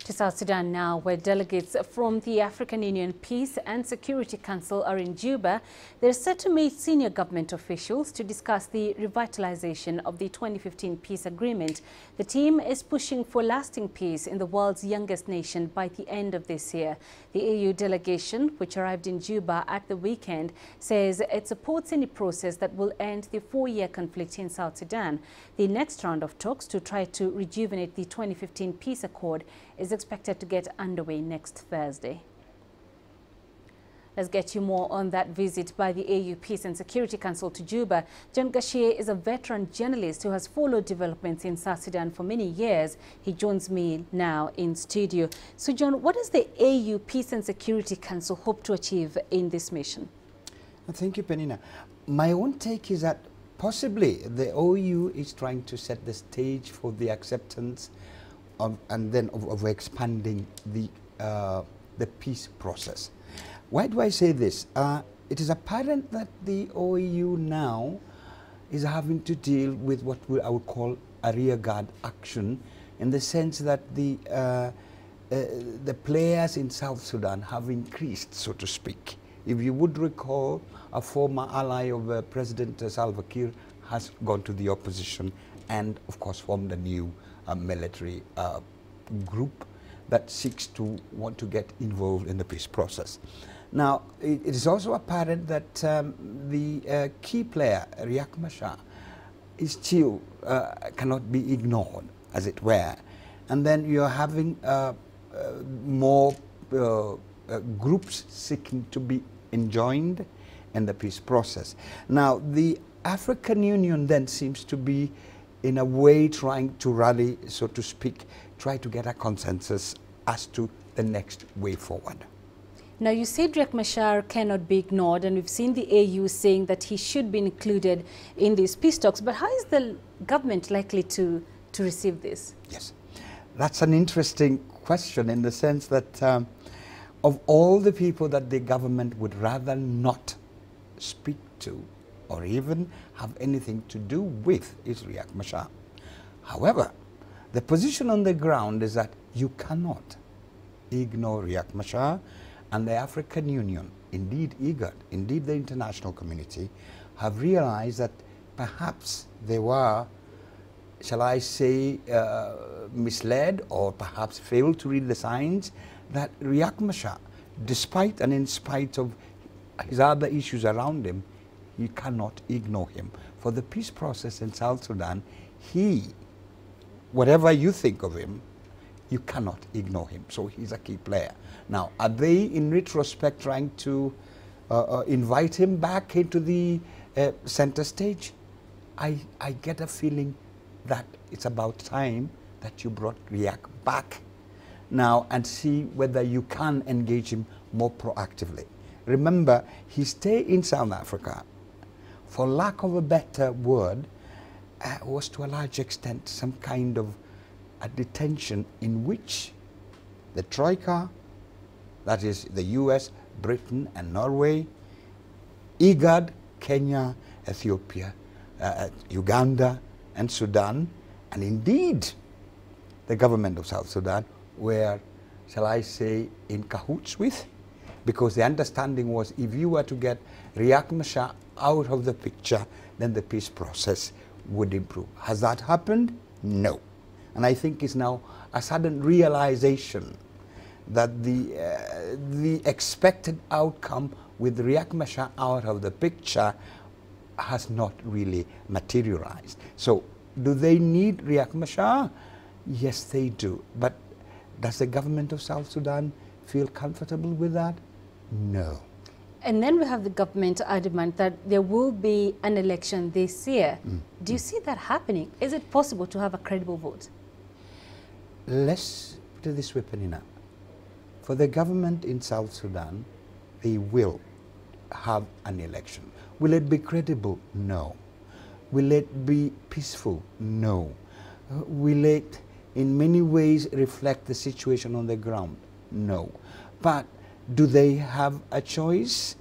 To South Sudan now, where delegates from the African Union Peace and Security Council are in Juba. They're set to meet senior government officials to discuss the revitalisation of the 2015 peace agreement. The team is pushing for lasting peace in the world's youngest nation by the end of this year. The AU delegation, which arrived in Juba at the weekend, says it supports any process that will end the 4-year conflict in South Sudan. The next round of talks to try to rejuvenate the 2015 peace accord is expected to get underway next Thursday. Let's get you more on that visit by the AU Peace and Security Council to Juba. John Gashie is a veteran journalist who has followed developments in South Sudan for many years. He joins me now in studio. So John, what does the AU Peace and Security Council hope to achieve in this mission? Thank you, Penina. My own take is that possibly the OU is trying to set the stage for the acceptance of expanding the peace process. Why do I say this? It is apparent that the OU now is having to deal with what I would call a rearguard action, in the sense that the players in South Sudan have increased, so to speak. If you would recall, a former ally of President Salva Kiir has gone to the opposition and, of course, formed a new military group that seeks to want to get involved in the peace process. Now, it is also apparent that the key player, Riek Machar, is still cannot be ignored, as it were. And then you're having more groups seeking to be enjoined in the peace process. Now, the African Union then seems to be, in a way, trying to rally, so to speak, try to get a consensus as to the next way forward. Now, you said Riek Machar cannot be ignored, and we've seen the AU saying that he should be included in these peace talks. But how is the government likely to receive this? Yes, that's an interesting question, in the sense that of all the people that the government would rather not speak to or even have anything to do with is Riek Machar. However, the position on the ground is that you cannot ignore Riek Machar, and the African Union, indeed IGAD, indeed the international community, have realized that perhaps they were, shall I say, misled, or perhaps failed to read the signs that Riek Machar, despite and in spite of his other issues around him, you cannot ignore him. For the peace process in South Sudan, whatever you think of him, you cannot ignore him. So he's a key player. Now, are they in retrospect trying to invite him back into the center stage? I get a feeling that it's about time that you brought Riek back now and see whether you can engage him more proactively. Remember, his stay in South Africa, for lack of a better word, was to a large extent some kind of a detention in which the Troika, that is the US, Britain and Norway, IGAD, Kenya, Ethiopia, Uganda and Sudan, and indeed the government of South Sudan were, shall I say, in cahoots with, because the understanding was if you were to get Riek Machar out of the picture, then the peace process would improve. Has that happened? No. And I think it's now a sudden realization that the expected outcome with Riek Machar out of the picture has not really materialized. So, do they need Riek Machar? Yes, they do. But does the government of South Sudan feel comfortable with that? No. And then we have the government adamant that there will be an election this year. Do you see that happening? Is it possible to have a credible vote? Let's put it this way, Penina. For the government in South Sudan, they will have an election. Will it be credible? No. Will it be peaceful? No. Will it in many ways reflect the situation on the ground? No. But do they have a choice?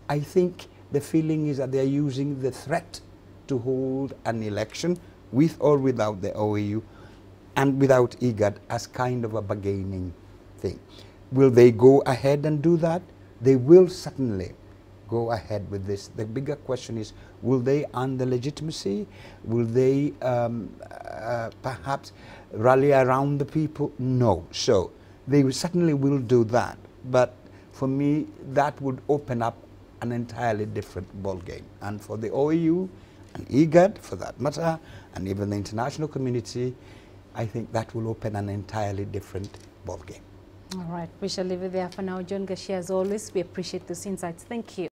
I think the feeling is that they are using the threat to hold an election, with or without the OAU, and without IGAD as kind of a bargaining thing. Will they go ahead and do that? They will certainly go ahead with this. The bigger question is, will they earn the legitimacy? Will they perhaps rally around the people? No. So they certainly will do that. But for me, that would open up an entirely different ballgame. And for the OAU and IGAD, for that matter, and even the international community, I think that will open an entirely different ballgame. All right, we shall leave it there for now. John Gashi, as always, we appreciate those insights. Thank you.